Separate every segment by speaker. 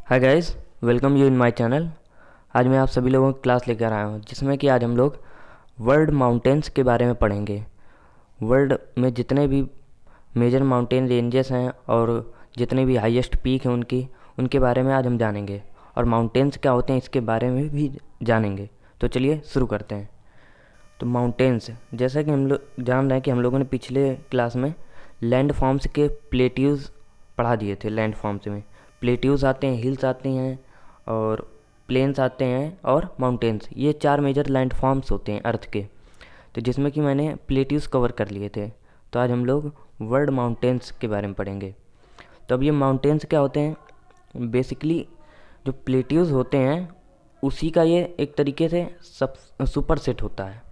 Speaker 1: Hi guys, welcome you in my channel. आज मैं आप सभी लोगों की क्लास लेकर आया हूँ जिसमें कि आज हम लोग वर्ल्ड माउंटेन्स के बारे में पढ़ेंगे। वर्ल्ड में जितने भी मेजर माउंटेन रेंजेस हैं और जितने भी हाईएस्ट पीक हैं उनके बारे में आज हम जानेंगे और माउंटेन्स क्या होते हैं इसके बारे में भी जानेंगे। तो चलिए शुरू करते हैं। तो माउंटेन्स, जैसा कि हम लोग जान रहे हैं कि हम लोगों ने पिछले क्लास में लैंड फॉर्म्स के प्लेट्यूज़ पढ़ा दिए थे। लैंड फॉर्म्स में प्लेट्यूज़ आते हैं, हिल्स आती हैं और प्लेन्स आते हैं और माउंटेन्स। ये चार मेजर लैंड फॉर्म्स होते हैं अर्थ के। तो जिसमें कि मैंने प्लेट्यूज़ कवर कर लिए थे। तो आज हम लोग वर्ल्ड माउंटेन्स के बारे में पढ़ेंगे। तो अब ये माउंटेन्स क्या होते हैं? बेसिकली जो प्लेट्यूज़ होते हैं उसी का ये एक तरीके से सब सुपर सेट होता है।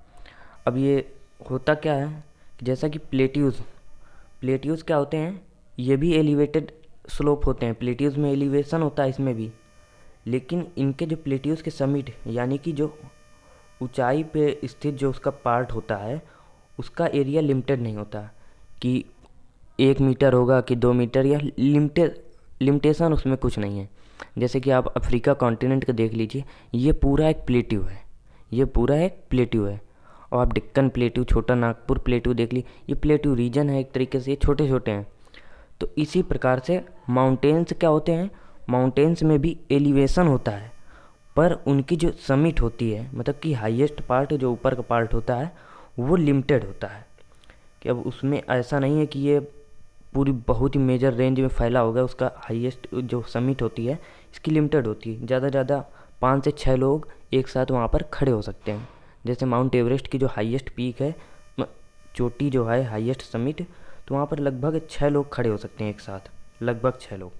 Speaker 1: अब ये होता क्या है, जैसा कि प्लेट्यूज़ क्या होते हैं, ये भी एलिवेटेड स्लोप होते हैं। प्लेट्यूज़ में एलिवेशन होता है इसमें भी, लेकिन इनके जो प्लेट्यूज़ के समिट यानी कि जो ऊंचाई पे स्थित जो उसका पार्ट होता है उसका एरिया लिमिटेड नहीं होता कि 1 मीटर होगा कि 2 मीटर, या लिमिटेशन उसमें कुछ नहीं है। जैसे कि आप अफ्रीका कॉन्टिनेंट का देख लीजिए, ये पूरा एक प्लेट्यू है, ये पूरा एक प्लेट्यू है। और आप डेक्कन प्लेट्यू, छोटा नागपुर प्लेट्यू देख ली, ये प्लेट्यू रीजन है एक तरीके से, ये छोटे छोटे हैं। तो इसी प्रकार से माउंटेन्स क्या होते हैं, माउंटेन्स में भी एलिवेशन होता है, पर उनकी जो समिट होती है, मतलब कि हाईएस्ट पार्ट, जो ऊपर का पार्ट होता है, वो लिमिटेड होता है। कि अब उसमें ऐसा नहीं है कि ये पूरी बहुत ही मेजर रेंज में फैला होगा। उसका हाईएस्ट जो समिट होती है इसकी लिमिटेड होती है। ज़्यादा से ज़्यादा 5 से 6 लोग एक साथ वहाँ पर खड़े हो सकते हैं। जैसे माउंट एवरेस्ट की जो हाईएस्ट पीक है, चोटी जो है हाईएस्ट समिट, तो वहाँ पर लगभग 6 लोग खड़े हो सकते हैं एक साथ, लगभग 6 लोग।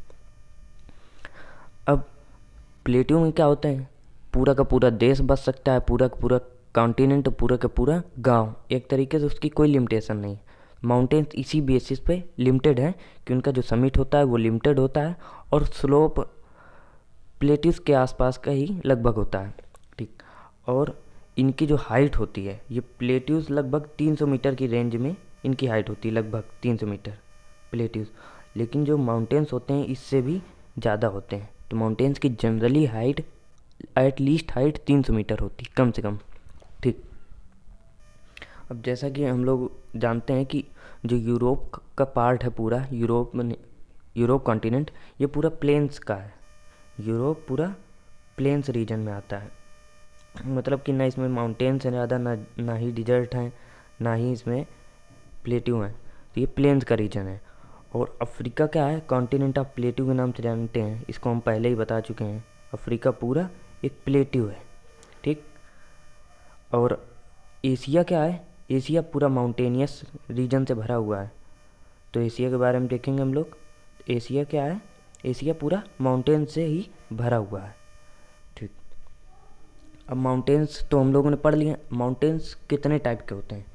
Speaker 1: अब प्लेट्यू में क्या होता है, पूरा का पूरा देश बस सकता है, पूरा का पूरा कॉन्टिनेंट, पूरा का पूरा गांव, एक तरीके से उसकी कोई लिमिटेशन नहीं। माउंटेन्स इसी बेसिस पे लिमिटेड है कि उनका जो समिट होता है वो लिमिटेड होता है और स्लोप प्लेट्यूज के आसपास का ही लगभग होता है। ठीक। और इनकी जो हाइट होती है, ये प्लेट्यूज लगभग 300 मीटर की रेंज में इनकी हाइट होती है, लगभग 300 मीटर प्लेट्यूज। लेकिन जो माउंटेन्स होते हैं इससे भी ज़्यादा होते हैं। तो माउंटेन्स की generally height, at least height 300 metre होती है, कम से कम। ठीक। अब जैसा कि हम लोग जानते हैं कि जो यूरोप का पार्ट है, पूरा यूरोप कॉन्टिनेंट, ये पूरा प्लेन्स का है। यूरोप पूरा प्लेन्स रीजन में आता है, मतलब कि ना इसमें माउंटेन्स हैं ज़्यादा, ना ही डिजर्ट हैं, ना ही इसमें प्लेट्यू हैं। तो ये प्लेन्स का रीजन है। और अफ्रीका क्या है, कॉन्टिनेंट ऑफ प्लेट्यू के नाम से जानते हैं, इसको हम पहले ही बता चुके हैं। अफ्रीका पूरा एक प्लेट्यू है। ठीक। और एशिया क्या है, एशिया पूरा माउंटेनियस रीजन से भरा हुआ है। तो एशिया के बारे में देखेंगे हम लोग। एशिया क्या है, एशिया पूरा माउंटेन से ही भरा हुआ है। ठीक। अब माउंटेन्स तो हम लोगों ने पढ़ लिए। माउंटेन्स कितने टाइप के होते हैं?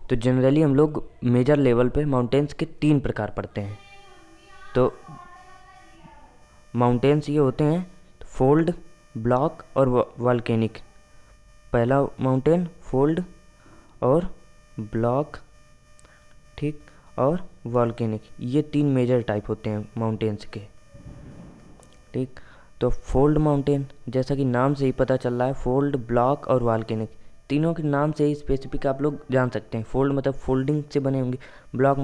Speaker 1: तो जनरली हम लोग मेजर लेवल पे माउंटेन्स के 3 प्रकार पढ़ते हैं। तो माउंटेन्स ये होते हैं फोल्ड, ब्लॉक और वॉल्केनिक। पहला माउंटेन फोल्ड और ब्लॉक, ठीक, और वॉल्केनिक, ये 3 मेजर टाइप होते हैं माउंटेन्स के। ठीक। तो फोल्ड माउंटेन, जैसा कि नाम से ही पता चल रहा है, फोल्ड, ब्लॉक और वॉल्केनिक, तीनों के नाम से ही स्पेसिफिक आप लोग जान सकते हैं। फोल्ड मतलब फोल्डिंग से बने होंगे, ब्लॉक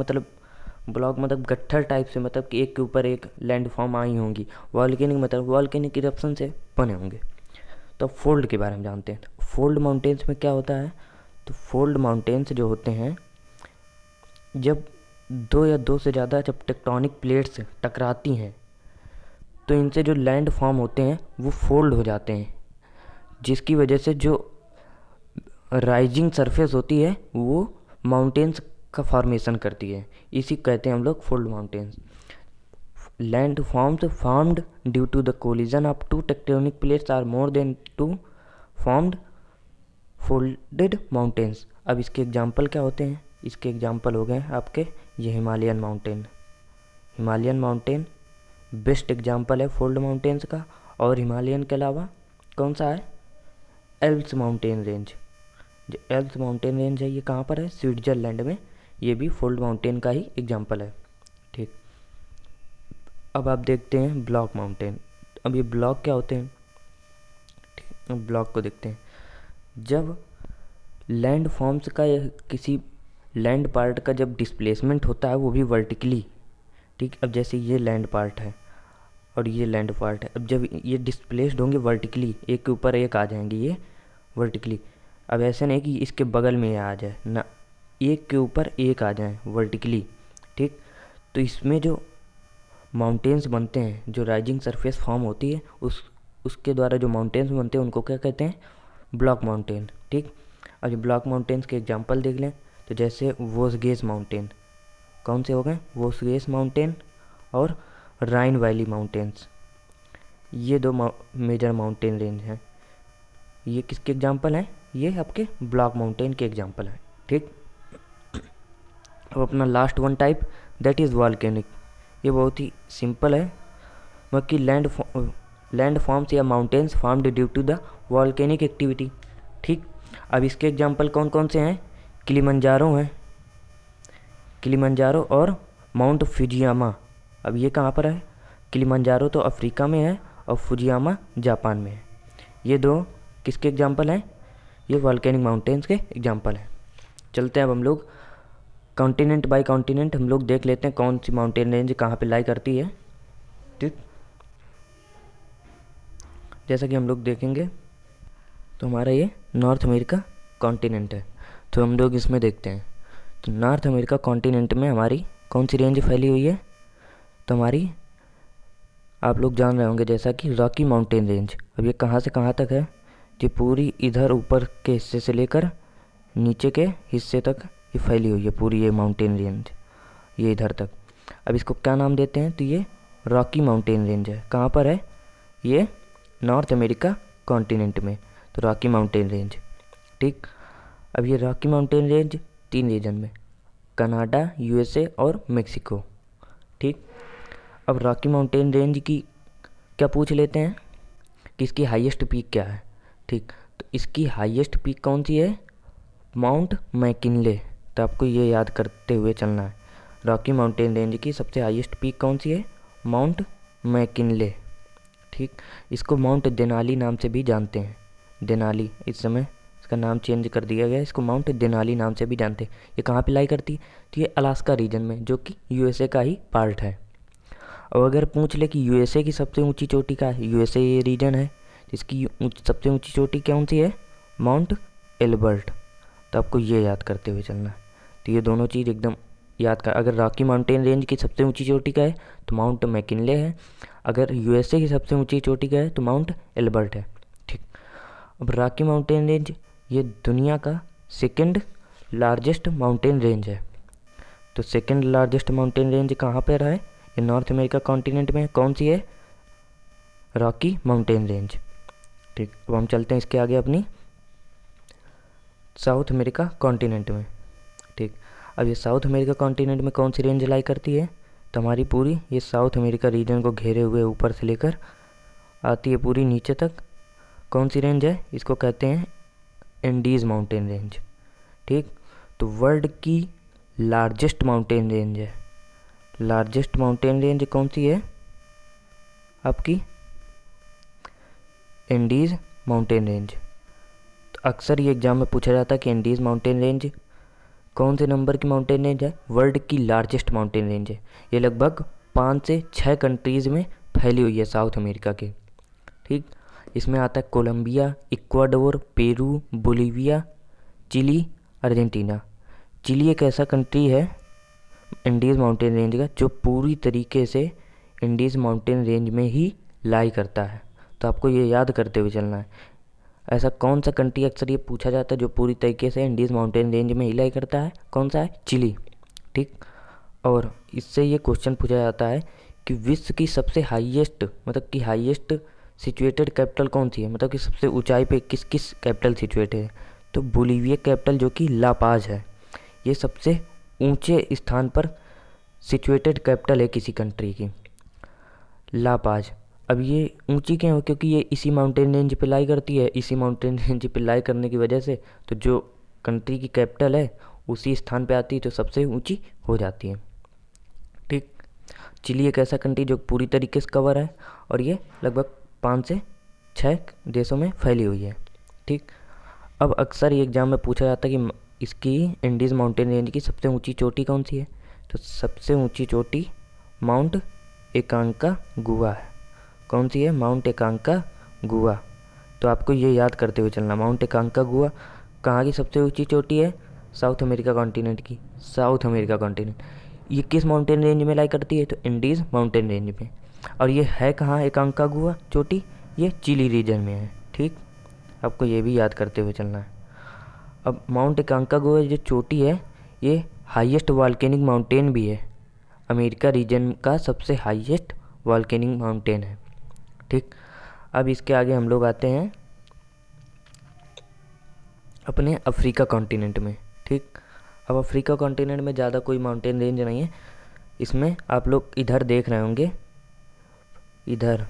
Speaker 1: मतलब गट्ठर टाइप से, मतलब कि एक के ऊपर एक लैंड फॉर्म आई होंगी। वॉल्केनिक मतलब वॉल्केनिक इरप्शन से बने होंगे। तो फोल्ड के बारे में जानते हैं। तो फोल्ड माउंटेन्स में क्या होता है, तो फोल्ड माउंटेन्स जो होते हैं, जब 2 या 2 से ज़्यादा जब टेक्टोनिक प्लेट्स टकराती हैं तो इनसे जो लैंड फॉर्म होते हैं वो फोल्ड हो जाते हैं, जिसकी वजह से जो राइजिंग सरफेस होती है वो माउंटेन्स का फॉर्मेशन करती है। इसी कहते हैं हम लोग fold mountains. Land forms formed due to the collision of 2 tectonic plates are more than 2 formed folded mountains. अब इसके एग्जांपल क्या होते हैं? इसके एग्जांपल हो गए आपके ये हिमालयन माउंटेन बेस्ट एग्जांपल है फोल्ड माउंटेन्स का। और हिमालयन के अलावा कौन सा है? Alps mountain range. जो एल्प्स माउंटेन रेंज है ये कहाँ पर है? स्विट्जरलैंड में। ये भी फोल्ड माउंटेन का ही एग्जांपल है। ठीक। अब आप देखते हैं ब्लॉक माउंटेन। अब ये ब्लॉक क्या होते हैं, ठीक, अब ब्लॉक को देखते हैं। जब लैंड फॉर्म्स का या किसी लैंड पार्ट का जब डिस्प्लेसमेंट होता है वो भी वर्टिकली, ठीक, अब जैसे ये लैंड पार्ट है और ये लैंड पार्ट है, अब जब ये डिस्प्लेस्ड होंगे वर्टिकली, एक के ऊपर एक आ जाएंगे ये वर्टिकली। अब ऐसे नहीं कि इसके बगल में आ जाए ना, एक के ऊपर एक आ जाए वर्टिकली, ठीक। तो इसमें जो माउंटेन्स बनते हैं, जो राइजिंग सरफेस फॉर्म होती है, उसके द्वारा जो माउंटेन्स बनते हैं उनको क्या कहते हैं, ब्लॉक माउंटेन, ठीक। अब ये ब्लॉक माउंटेन्स के एग्जांपल देख लें तो जैसे वोसगेस माउंटेन, कौन से हो गए, वोसगेस माउंटेन और राइन वैली माउंटेन्स, ये दो मेजर माउंटेन रेंज हैं। ये किसके एग्जांपल हैं, ये आपके ब्लॉक माउंटेन के एग्जांपल हैं, ठीक। अब अपना last one type that is volcanic. ये बहुत ही सिंपल है, बाकी लैंड फॉर्म्स या mountains formed due to the volcanic activity, ठीक। अब इसके एग्जांपल कौन कौन से हैं, किलिमंजारो हैं, किलिमंजारो और माउंट फुजियामा। अब ये कहाँ पर है, किलिमंजारो तो अफ्रीका में है और फुजियामा जापान में है। ये दो किसके एग्जांपल हैं, ये वॉल्केनिक माउंटेन्स के एग्जांपल हैं। चलते हैं अब हम लोग कॉन्टिनेंट बाय कॉन्टिनेंट हम लोग देख लेते हैं कौन सी माउंटेन रेंज कहाँ पे लाई करती है, ठीक। जैसा कि हम लोग देखेंगे तो हमारा ये नॉर्थ अमेरिका कॉन्टिनेंट है, तो हम लोग इसमें देखते हैं। तो नॉर्थ अमेरिका कॉन्टिनेंट में हमारी कौन सी रेंज फैली हुई है, तो हमारी आप लोग जान रहे होंगे जैसा कि रॉकी माउंटेन रेंज। अब ये कहाँ से कहाँ तक है, ये पूरी इधर ऊपर के हिस्से से लेकर नीचे के हिस्से तक ये फैली हुई है पूरी ये माउंटेन रेंज, ये इधर तक। अब इसको क्या नाम देते हैं, तो ये रॉकी माउंटेन रेंज है। कहाँ पर है, ये नॉर्थ अमेरिका कॉन्टिनेंट में, तो रॉकी माउंटेन रेंज, ठीक। अब ये रॉकी माउंटेन रेंज 3 रीजन में, कनाडा, यूएसए और मेक्सिको, ठीक। अब रॉकी माउंटेन रेंज की क्या पूछ लेते हैं कि इसकी हाईएस्ट पीक क्या है, ठीक। तो इसकी हाईएस्ट पीक कौन सी है, माउंट मैकिनले। तो आपको ये याद करते हुए चलना है, रॉकी माउंटेन रेंज की सबसे हाईएस्ट पीक कौन सी है, माउंट मैकिनले, ठीक। इसको माउंट देनाली नाम से भी जानते हैं, देनाली, इस समय इसका नाम चेंज कर दिया गया, इसको माउंट देनाली नाम से भी जानते हैं। ये कहाँ पे लाई करती है, तो ये अलास्का रीजन में, जो कि यूएसए का ही पार्ट है। और अगर पूछ ले कि यूएसए की सबसे ऊंची चोटी का है, यूएसए ये रीजन है जिसकी सबसे ऊंची चोटी कौन सी है, माउंट एल्बर्ट। तो आपको ये याद करते हुए चलना है। तो ये दोनों चीज़ एकदम याद कर, अगर रॉकी माउंटेन रेंज की सबसे ऊंची चोटी का है तो माउंट मैकिनले है, अगर यूएसए की सबसे ऊंची चोटी का है तो माउंट एल्बर्ट है, ठीक। अब रॉकी माउंटेन रेंज ये दुनिया का सेकंड लार्जेस्ट माउंटेन रेंज है। तो सेकंड लार्जेस्ट माउंटेन रेंज कहाँ पर है, ये नॉर्थ अमेरिका कॉन्टिनेंट में, कौन सी है, रॉकी माउंटेन रेंज, ठीक। अब हम चलते हैं इसके आगे अपनी साउथ अमेरिका कॉन्टिनेंट में, ठीक। अब ये साउथ अमेरिका कॉन्टिनेंट में कौन सी रेंज लाई करती है, तो हमारी पूरी ये साउथ अमेरिका रीजन को घेरे हुए ऊपर से लेकर आती है पूरी नीचे तक, कौन सी रेंज है, इसको कहते हैं एंडीज़ माउंटेन रेंज, ठीक। तो वर्ल्ड की लार्जेस्ट माउंटेन रेंज है, लार्जेस्ट माउंटेन रेंज कौन सी है आपकी, एंडीज़ माउंटेन रेंज। तो अक्सर ये एग्जाम में पूछा जाता है कि एंडीज़ माउंटेन रेंज कौन से नंबर की माउंटेन रेंज है, वर्ल्ड की लार्जेस्ट माउंटेन रेंज है। ये लगभग 5 से 6 कंट्रीज़ में फैली हुई है साउथ अमेरिका के, ठीक। इसमें आता है Colombia, Ecuador, Peru, Bolivia, Chile, Argentina. Chile एक ऐसा कंट्री है एंडीज़ माउंटेन रेंज का जो पूरी तरीके से एंडीज़ माउंटेन रेंज में ही लाई करता है। तो आपको ये याद करते हुए चलना है, ऐसा कौन सा कंट्री अक्सर ये पूछा जाता है जो पूरी तरीके से एंडीज़ माउंटेन रेंज में ही लाई करता है, कौन सा है, चिली, ठीक। और इससे ये क्वेश्चन पूछा जाता है कि विश्व की सबसे हाईएस्ट, मतलब कि हाईएस्ट सिचुएटेड कैपिटल कौन सी है, मतलब कि सबसे ऊंचाई पे किस किस कैपिटल सिचुएट है, तो बोलीविया कैपिटल जो कि ला पाज है, ये सबसे ऊंचे स्थान पर सिचुएटेड कैपिटल है किसी कंट्री की, ला पाज। अब ये ऊंची क्यों है, क्योंकि ये इसी माउंटेन रेंज पे लाई करती है, इसी माउंटेन रेंज पे लाई करने की वजह से तो जो कंट्री की कैपिटल है उसी स्थान पे आती है तो सबसे ऊंची हो जाती है, ठीक। चिली एक ऐसा कंट्री जो पूरी तरीके से कवर है और ये लगभग 5 से 6 देशों में फैली हुई है। ठीक, अब अक्सर ये एग्ज़ाम में पूछा जाता है कि इसकी इंडीज़ माउंटेन रेंज की सबसे ऊंची चोटी कौन सी है। तो सबसे ऊंची चोटी माउंट एकांकागुआ है। कौन सी है? माउंट एकांकागुआ। तो आपको ये याद करते हुए चलना, माउंट एकांकागुआ कहाँ की सबसे ऊंची चोटी है? साउथ अमेरिका कॉन्टिनेंट की। साउथ अमेरिका कॉन्टिनेंट ये किस माउंटेन रेंज में लाई करती है? तो इंडीज़ माउंटेन रेंज में। और ये है कहाँ एकांकागुआ चोटी? ये चिली रीजन में है। ठीक, आपको ये भी याद करते हुए चलना है। अब माउंट एकांकागुआ जो चोटी है ये हाईएस्ट वॉल्केनिक माउंटेन भी है, अमेरिका रीजन का सबसे हाईएस्ट वॉल्केनिक माउंटेन है। ठीक, अब इसके आगे हम लोग आते हैं अपने अफ्रीका कॉन्टिनेंट में। ठीक, अब अफ्रीका कॉन्टिनेंट में ज़्यादा कोई माउंटेन रेंज नहीं है। इसमें आप लोग इधर देख रहे होंगे, इधर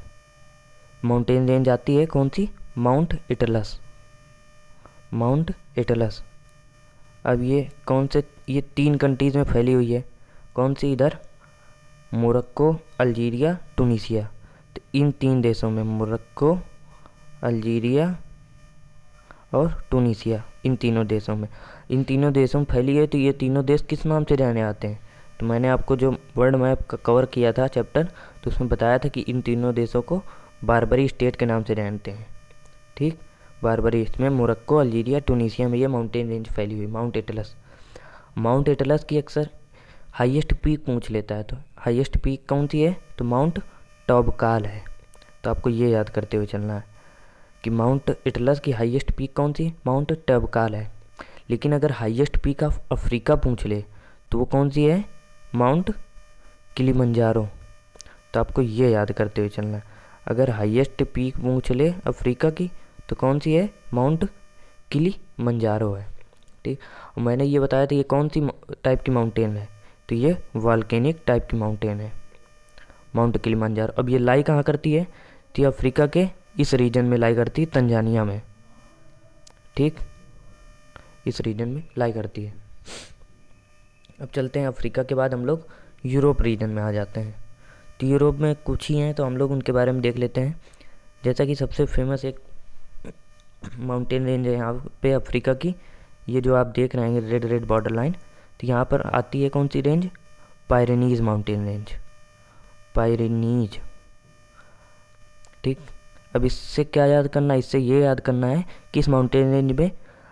Speaker 1: माउंटेन रेंज आती है कौन सी? Mount Atlas. Mount Atlas. अब ये कौन से? ये 3 कंट्रीज़ में फैली हुई है। कौन सी? इधर मोरक्को, अल्जीरिया, टूनीसिया। तो इन 3 देशों में, मोरक्को, अल्जीरिया और टूनीसिया, इन तीनों देशों में फैली है। तो ये तीनों देश किस नाम से जाने आते हैं? तो मैंने आपको जो वर्ल्ड मैप का कवर किया था चैप्टर, तो उसमें बताया था कि इन तीनों देशों को बारबरी स्टेट के नाम से जानते हैं। ठीक, बारबरी, इसमें मोरक्को, अल्जीरिया, टूनीसिया में ये माउंटेन रेंज फैली हुई। Mount Atlas. माउंट एटलस की अक्सर हाईएस्ट पीक पूछ लेता है। तो हाईएस्ट पीक कौन सी है? तो माउंट टॉबकाल है। तो आपको ये याद करते हुए चलना है कि माउंट एटलस की हाईएस्ट पीक कौन सी? माउंट टॉबकाल है। लेकिन अगर हाईएस्ट पीक ऑफ अफ्रीका पूछ ले तो वो कौन सी है? Mount Kilimanjaro. तो आपको ये याद करते हुए चलना है, अगर हाईएस्ट पीक पूछ ले अफ्रीका की तो कौन सी है? माउंट किलिमंजारो है। ठीक, और मैंने ये बताया था ये कौन सी टाइप की माउंटेन है? तो ये वॉल्केनिक टाइप की माउंटेन है, माउंट किलिमंजारो। अब ये लाई कहाँ करती है? तो ये अफ्रीका के इस रीजन में लाई करती है, तंजानिया में। ठीक, इस रीजन में लाई करती है। अब चलते हैं अफ्रीका के बाद हम लोग यूरोप रीजन में आ जाते हैं। तो यूरोप में कुछ ही हैं, तो हम लोग उनके बारे में देख लेते हैं। जैसा कि सबसे फेमस एक माउंटेन रेंज है यहाँ पे अफ्रीका की, ये जो आप देख रहे हैं रेड रेड बॉर्डर लाइन, तो यहाँ पर आती है कौन सी range? Pyrenees mountain range. Pyrenees. ठीक, अब इससे क्या याद करना है? इससे ये याद करना है कि इस माउंटेन रेंज में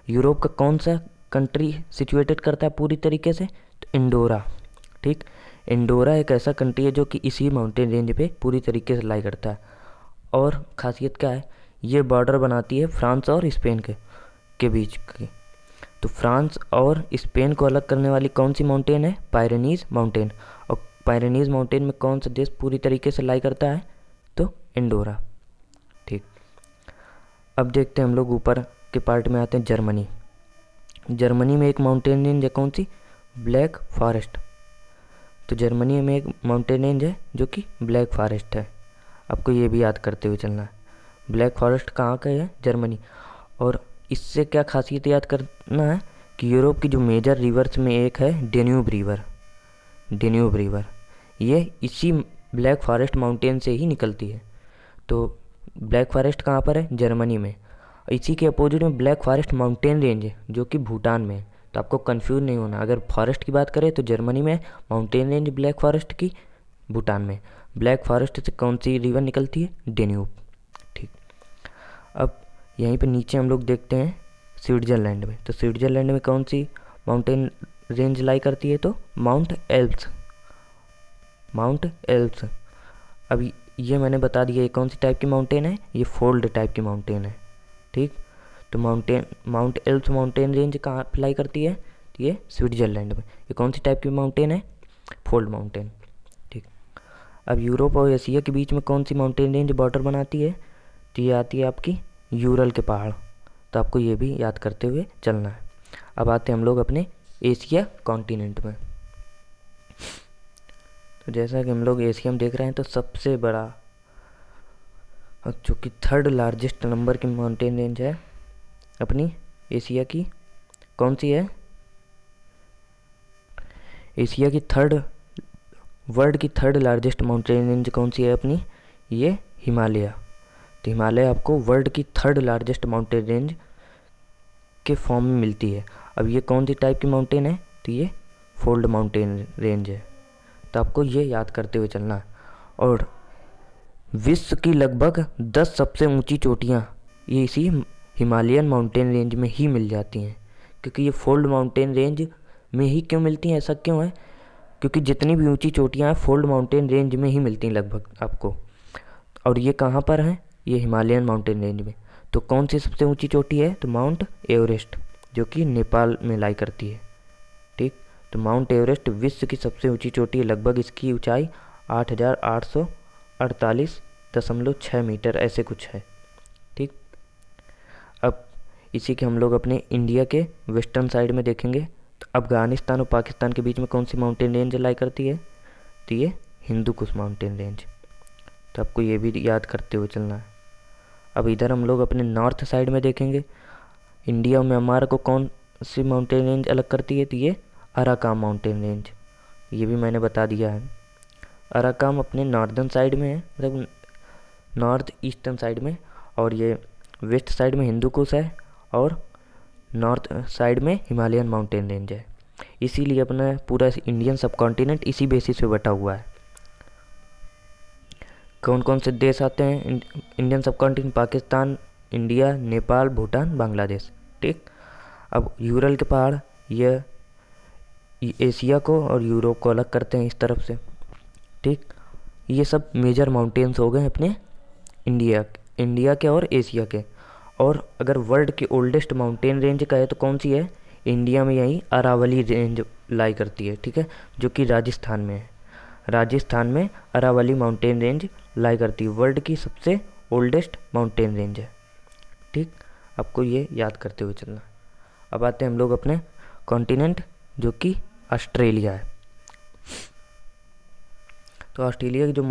Speaker 1: यूरोप का कौन सा कंट्री सिचुएटेड करता है पूरी तरीके से? तो इंडोरा। ठीक, इंडोरा एक ऐसा कंट्री है जो कि इसी माउंटेन रेंज पे पूरी तरीके से लाई करता है। और ख़ासियत क्या है? ये बॉर्डर बनाती है फ्रांस और स्पेन के बीच की। तो फ्रांस और स्पेन को अलग करने वाली कौन सी माउंटेन है? Pyrenees mountain. और पायरेनीज माउंटेन में कौन सा देश पूरी तरीके से लाई करता है? तो इंडोरा। ठीक, अब देखते हैं हम लोग ऊपर के पार्ट में आते हैं, जर्मनी। जर्मनी में एक माउंटेन रेंज है कौन सी? Black Forest. तो जर्मनी में एक माउंटेन रेंज है जो कि ब्लैक फॉरेस्ट है। आपको ये भी याद करते हुए चलना है, ब्लैक फॉरेस्ट कहाँ का है? जर्मनी। और इससे क्या खासियत याद करना है कि यूरोप की जो मेजर रिवर्स में एक है डेन्यूब रिवर। डेन्यूब रिवर ये इसी ब्लैक फॉरेस्ट माउंटेन से ही निकलती है। तो ब्लैक फॉरेस्ट कहाँ पर है? जर्मनी में। इसी के अपोजिट में ब्लैक फॉरेस्ट माउंटेन रेंज है जो कि भूटान में है। तो आपको कंफ्यूज नहीं होना, अगर फॉरेस्ट की बात करें तो जर्मनी में, माउंटेन रेंज ब्लैक फॉरेस्ट की भूटान में। ब्लैक फॉरेस्ट से कौन सी रिवर निकलती है? डेन्यूब। ठीक, अब यहीं पे नीचे हम लोग देखते हैं स्विट्ज़रलैंड में। तो स्विट्ज़रलैंड में कौन सी माउंटेन रेंज लाई करती है? तो माउंट एल्प्स। Mount Alps. अब ये मैंने बता दिया ये कौन सी टाइप की माउंटेन है? ये फोल्ड टाइप की माउंटेन है। ठीक, तो माउंट एल्प्स माउंटेन रेंज कहाँ अप्लाई करती है? तो ये स्विट्ज़रलैंड में। ये कौन सी टाइप की माउंटेन है? Fold mountain. ठीक, अब यूरोप और एशिया के बीच में कौन सी माउंटेन रेंज बॉर्डर बनाती है? तो ये आती है आपकी यूरल के पहाड़। तो आपको ये भी याद करते हुए चलना है। अब आते हैं हम लोग अपने एशिया कॉन्टिनेंट में। तो जैसा कि हम लोग एशिया में देख रहे हैं, तो सबसे बड़ा जो कि 3rd लार्जेस्ट नंबर की माउंटेन रेंज है अपनी एशिया की, कौन सी है? एशिया की 3rd वर्ल्ड की थर्ड लार्जेस्ट माउंटेन रेंज कौन सी है अपनी? ये हिमालय। तो हिमालय आपको वर्ल्ड की थर्ड लार्जेस्ट माउंटेन रेंज के फॉर्म में मिलती है। अब ये कौन सी टाइप की माउंटेन है? तो ये फोल्ड माउंटेन रेंज है। तो आपको ये याद करते हुए चलना है। और विश्व की लगभग 10 सबसे ऊंची चोटियाँ ये इसी हिमालयन माउंटेन रेंज में ही मिल जाती हैं। क्योंकि ये फोल्ड माउंटेन रेंज में ही क्यों मिलती हैं, ऐसा क्यों है? क्योंकि जितनी भी ऊंची चोटियाँ हैं फोल्ड माउंटेन रेंज में ही मिलती हैं लगभग आपको। और ये कहाँ पर हैं? ये हिमालयन माउंटेन रेंज में। तो कौन सी सबसे ऊंची चोटी है? तो माउंट एवरेस्ट, जो कि नेपाल में लाई करती है। ठीक, तो माउंट एवरेस्ट विश्व की सबसे ऊंची चोटी है। लगभग इसकी ऊंचाई 8,848.6 मीटर ऐसे कुछ है। ठीक, अब इसी के हम लोग अपने इंडिया के वेस्टर्न साइड में देखेंगे। तो अफ़गानिस्तान और पाकिस्तान के बीच में कौन सी माउंटेन रेंज लाई करती है? तो ये हिंदू कुश माउंटेन रेंज। तो आपको ये भी याद करते हुए चलना है। अब इधर हम लोग अपने नॉर्थ साइड में देखेंगे। इंडिया में म्यांमार को कौन सी माउंटेन रेंज अलग करती है? तो ये अराकाम माउंटेन रेंज। ये भी मैंने बता दिया है। अराकाम अपने नॉर्दर्न साइड में है, मतलब नॉर्थ ईस्टर्न साइड में। और ये वेस्ट साइड में हिंदू कुश है और नॉर्थ साइड में हिमालयन माउंटेन रेंज है। इसीलिए अपना पूरा इंडियन सब कॉन्टिनेंट इसी बेसिस पे बटा हुआ है। कौन कौन से देश आते हैं इंडियन सब कॉन्टिनेंट? पाकिस्तान, इंडिया, नेपाल, भूटान, बांग्लादेश। ठीक, अब यूरल के पहाड़ ये एशिया को और यूरोप को अलग करते हैं इस तरफ से। ठीक, ये सब मेजर माउंटेन्स हो गए अपने इंडिया के और एशिया के। और अगर वर्ल्ड की ओल्डेस्ट माउंटेन रेंज का है तो कौन सी है? इंडिया में यही अरावली रेंज लाई करती है। ठीक है, जो कि राजस्थान में है। राजस्थान में अरावली माउंटेन रेंज लाई करती है, वर्ल्ड की सबसे ओल्डेस्ट माउंटेन रेंज है। ठीक, आपको ये याद करते हुए चलना। अब आते हैं हम लोग अपने कॉन्टिनेंट, जो कि ऑस्ट्रेलिया है। तो ऑस्ट्रेलिया की जो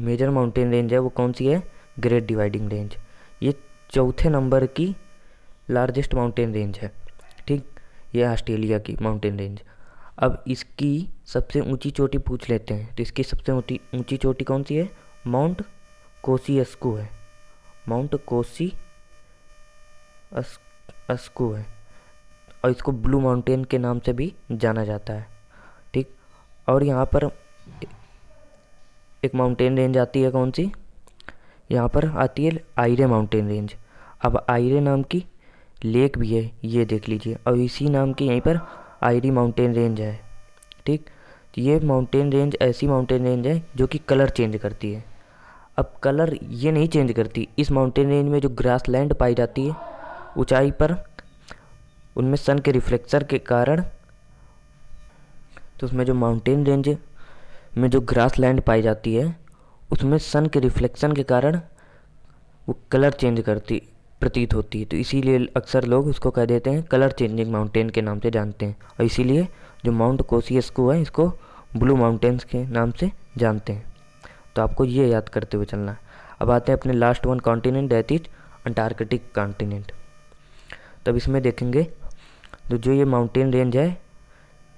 Speaker 1: मेजर माउंटेन रेंज है वो कौन सी है? Great dividing range. ये चौथे नंबर की लार्जेस्ट माउंटेन रेंज है। ठीक, ये ऑस्ट्रेलिया की माउंटेन रेंज। अब इसकी सबसे ऊंची चोटी पूछ लेते हैं। तो इसकी सबसे ऊंची चोटी कौन सी है? माउंट कोसियस्कू है। माउंट कोसियस्कू है और इसको ब्लू माउंटेन के नाम से भी जाना जाता है। ठीक, और यहाँ पर एक माउंटेन रेंज आती है, कौन सी? यहाँ पर आती है आयरे माउंटेन रेंज। अब आयरे नाम की लेक भी है, ये देख लीजिए। और इसी नाम की यहीं पर आयरी माउंटेन रेंज है। ठीक, तो ये माउंटेन रेंज ऐसी माउंटेन रेंज है जो कि कलर चेंज करती है। अब कलर ये नहीं चेंज करती। इस माउंटेन रेंज में जो ग्रास लैंड पाई जाती है ऊंचाई पर, उनमें सन के रिफ्लेक्शन के कारण, तो उसमें जो माउंटेन रेंज में जो ग्रास लैंड पाई जाती है उसमें सन के रिफ्लेक्शन के कारण वो कलर चेंज करती प्रतीत होती है। तो इसीलिए अक्सर लोग उसको कह देते हैं कलर चेंजिंग माउंटेन के नाम से जानते हैं। और इसीलिए जो माउंट कोसियस्कू है इसको ब्लू माउंटेन्स के नाम से जानते हैं। तो आपको ये याद करते हुए चलना है। अब आते हैं अपने last one continent, that is Antarctic continent. तब इसमें देखेंगे तो जो ये माउंटेन रेंज है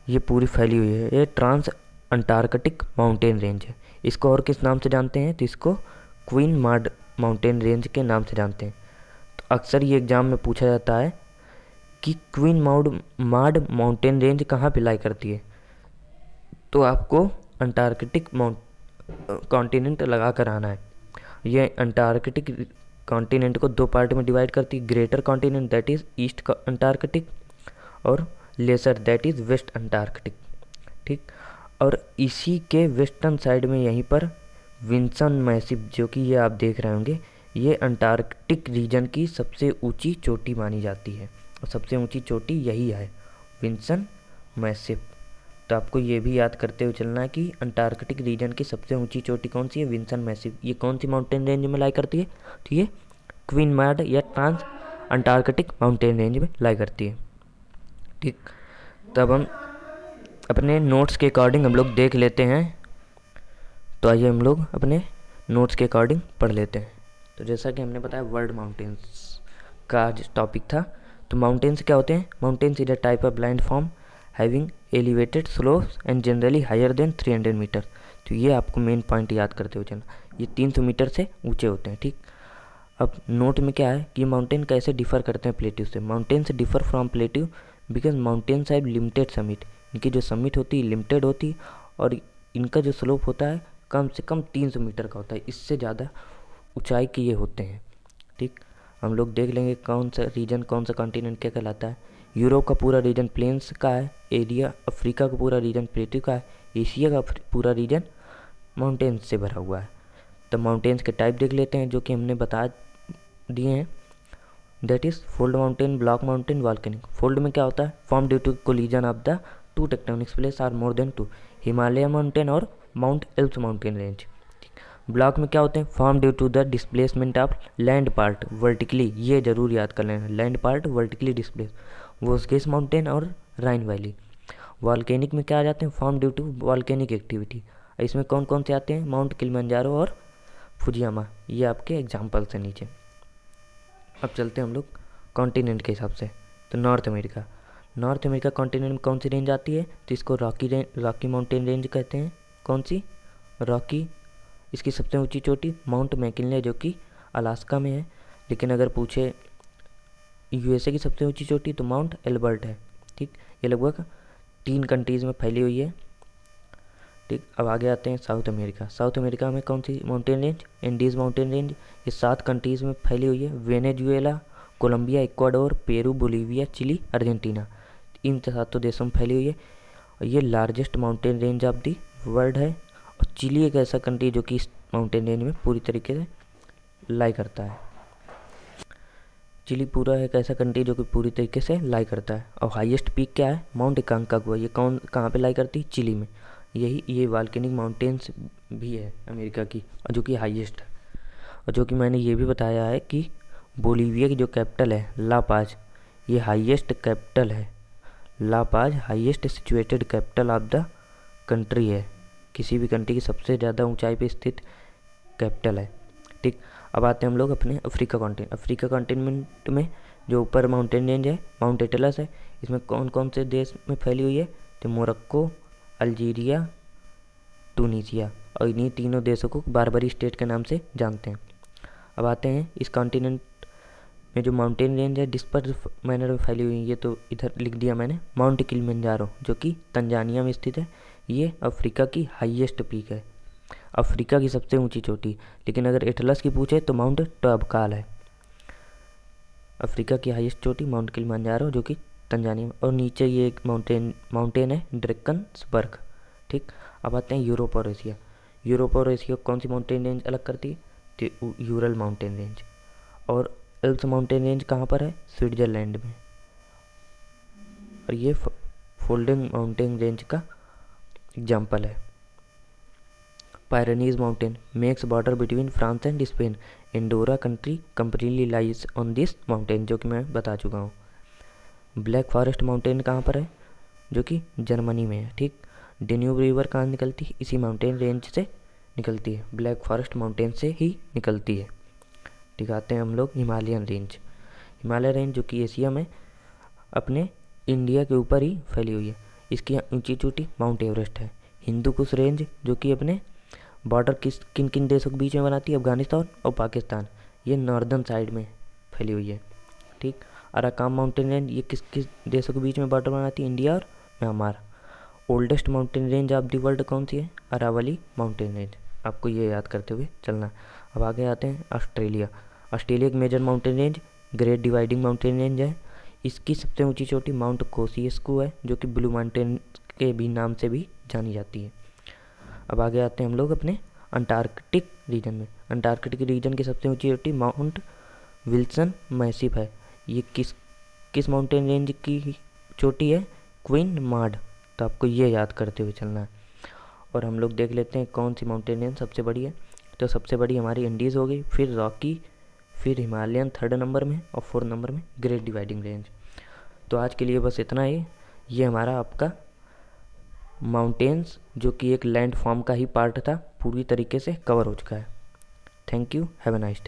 Speaker 1: ये पूरी फैली हुई है, ये ट्रांस अंटार्कटिक माउंटेन रेंज है। इसको और किस नाम से जानते हैं? तो इसको क्वीन मार्ड माउंटेन रेंज के नाम से जानते हैं। तो अक्सर ये एग्ज़ाम में पूछा जाता है कि क्वीन मार्ड माउंटेन रेंज कहाँ पे लाई करती है। तो आपको अंटार्कटिक कॉन्टिनेंट लगा कर आना है। ये अंटार्कटिक कॉन्टिनेंट को दो पार्ट में डिवाइड करती है, greater continent that is east Antarctic और lesser that is west Antarctic. ठीक, और इसी के वेस्टर्न साइड में यहीं पर विंसन मैसिव, जो कि ये आप देख रहे होंगे, ये अंटार्कटिक रीजन की सबसे ऊंची चोटी मानी जाती है। और सबसे ऊंची चोटी यही है, विंसन मैसिव। तो आपको ये भी याद करते हुए चलना है कि अंटार्कटिक रीजन की सबसे ऊंची चोटी कौन सी है? Vinson Massif. ये कौन सी माउंटेन रेंज में लाई करती है? तो ये क्वीन मार्ड या ट्रांस अंटार्कटिक माउंटेन रेंज में लाई करती है। ठीक, तब हम अपने नोट्स के अकॉर्डिंग हम लोग देख लेते हैं। तो आइए हम लोग अपने नोट्स के अकॉर्डिंग पढ़ लेते हैं। तो जैसा कि हमने बताया वर्ल्ड माउंटेन्स का टॉपिक था। तो माउंटेन्स क्या होते हैं? Mountains is a type of land form having elevated slopes and generally higher than 300 metre. तो ये आपको मेन पॉइंट याद करते हुए चलना, ये 300 मीटर से ऊंचे होते हैं, ठीक। अब नोट में क्या है कि माउंटेन कैसे डिफ़र करते हैं प्लेट्यू से। Mountains differ from plateau because mountains have limited summit, इनकी जो समिट होती है लिमिटेड होती है और इनका जो स्लोप होता है कम से कम 300 मीटर का होता है, इससे ज़्यादा ऊंचाई के ये होते हैं, ठीक। हम लोग देख लेंगे कौन सा रीजन, कौन सा कॉन्टिनेंट क्या कहलाता है। यूरोप का पूरा रीजन प्लेन्स का है एरिया, अफ्रीका का पूरा रीजन प्लेट्यू का है, एशिया का पूरा रीजन माउंटेन्स से भरा हुआ है। तो माउंटेन्स के टाइप देख लेते हैं जो कि हमने बता दिए हैं, that is fold mountain, block mountain, volcanic. Fold में क्या होता है, form due to collision of the two tectonic plates are more than 2, Himalaya mountain और mount Alps mountain range. Block में क्या होते हैं, form due to the displacement of land part vertically, ये जरूर याद कर लेना, लैंड पार्ट वर्टिकली डिस्प्लेस, वोस्गेस माउंटेन और राइन वैली। वॉल्केनिक में क्या आ जाते हैं, form due to volcanic activity, इसमें कौन कौन से आते हैं, माउंट किलिमंजारो और फुजियामा, ये आपके एग्जाम्पल्स हैं नीचे। अब चलते हैं हम लोग कॉन्टिनेंट के हिसाब से। तो north America, north America continent में कौन सी रेंज आती है, तो इसको रॉकी माउंटेन रेंज कहते हैं। कौन सी, रॉकी। इसकी सबसे ऊंची चोटी माउंट मैकिनले जो कि अलास्का में है, लेकिन अगर पूछे यूएसए की सबसे ऊंची चोटी तो माउंट एल्बर्ट है, ठीक। ये लगभग 3 कंट्रीज़ में फैली हुई है, ठीक। अब आगे आते हैं साउथ अमेरिका। साउथ अमेरिका में कौन सी mountain range, Andes mountain range, ये 7 कंट्रीज़ में फैली हुई है, Venezuela, Colombia, Ecuador, Peru, Bolivia, Chile, Argentina, इन 7 देशों में फैली हुई है। और ये largest mountain range of the world है। और चिली एक ऐसा कंट्री जो कि इस माउंटेन रेंज में पूरी तरीके से लाई करता है। चिली पूरा एक ऐसा कंट्री जो कि पूरी तरीके से लाई करता है। और हाईएस्ट पीक क्या है, माउंट अकांकागुआ, ये कहाँ पे लाई करती है, चिली में। ये वॉल्केनिक माउंटेन्स भी है अमेरिका की, और जो कि हाईएस्ट है। और जो कि मैंने ये भी बताया है कि बोलीविया की जो कैपिटल है ला पाज, ये हाईएस्ट कैपिटल है। ला पाज highest situated capital of the country है, किसी भी कंट्री की सबसे ज़्यादा ऊंचाई पे स्थित कैपिटल है, ठीक। अब आते हैं हम लोग अपने अफ्रीका कॉन्टिनेंट। अफ्रीका कॉन्टिनेंट में जो ऊपर माउंटेन रेंज है माउंट एटलस है, इसमें कौन कौन से देश में फैली हुई है, तो मोरक्को, अल्जीरिया, टूनीसिया, और इन्हीं तीनों देशों को बारबरी स्टेट के नाम से जानते हैं। अब आते हैं इस कॉन्टिनेंट में जो माउंटेन रेंज है डिस्पर्स मैनर में फैली हुई है, ये तो इधर लिख दिया मैंने, माउंट किलिमंजारो जो कि तंजानिया में स्थित है, ये अफ्रीका की हाईएस्ट पीक है, अफ्रीका की सबसे ऊंची चोटी। लेकिन अगर एटलस की पूछे तो माउंट टॉबकाल है। अफ्रीका की हाईएस्ट चोटी माउंट किलिमंजारो जो कि तंजानिया में, और नीचे ये एक माउंटेन है ड्रैकन्सबर्ग, ठीक। अब आते हैं यूरोप और एशिया। यूरोप और एशिया कौन सी माउंटेन रेंज अलग करती है, तो यूरल माउंटेन रेंज। और एल्प्स माउंटेन रेंज कहाँ पर है, स्विट्जरलैंड में। और ये फोल्डिंग माउंटेन रेंज का एग्जाम्पल है। Pyrenees mountain makes border between France and Spain, Andorra country completely lies on this mountain, जो कि मैं बता चुका हूँ। ब्लैक फॉरेस्ट माउंटेन कहाँ पर है, जो कि जर्मनी में है, ठीक। डेन्यूब रिवर कहाँ निकलती है, इसी माउंटेन रेंज से निकलती है, ब्लैक फॉरेस्ट माउंटेन से ही निकलती है, ठीक। आते हैं हम लोग हिमालयन रेंज। हिमालय रेंज जो कि एशिया में अपने इंडिया के ऊपर ही फैली हुई है, इसकी ऊंची चोटी माउंट एवरेस्ट है। हिंदू कुश रेंज जो कि अपने बॉर्डर किन किन देशों के बीच में बनाती है, अफगानिस्तान और पाकिस्तान, ये नॉर्दर्न साइड में फैली हुई है, ठीक। अराकाम माउंटेन रेंज ये किस किस देशों के बीच में बॉर्डर बनाती है, इंडिया और Myanmar. Oldest mountain range of the world कौन सी है, अरावली माउंटेन रेंज, आपको ये याद करते हुए चलना। अब आगे आते हैं ऑस्ट्रेलिया। ऑस्ट्रेलिया की major mountain range great dividing mountain range है, इसकी सबसे ऊंची चोटी माउंट कोसियस्कू है जो कि ब्लू माउंटेन के भी नाम से भी जानी जाती है। अब आगे आते हैं हम लोग अपने अंटार्कटिक रीजन में। अंटार्कटिक रीजन की सबसे ऊंची चोटी माउंट विल्सन मैसिव है, ये किस माउंटेन रेंज की चोटी है, क्वीन मार्ड, तो आपको ये याद करते हुए चलना है। और हम लोग देख लेते हैं कौन सी माउंटेन रेंज सबसे बड़ी है, तो सबसे बड़ी हमारी एंडीज़ हो गई, फिर रॉकी, फिर हिमालयन 3rd नंबर में, और 4th नंबर में ग्रेट डिवाइडिंग रेंज। तो आज के लिए बस इतना ही। ये हमारा आपका माउंटेन्स जो कि एक लैंड फॉर्म का ही पार्ट था पूरी तरीके से कवर हो चुका है। Thank you, have a nice day.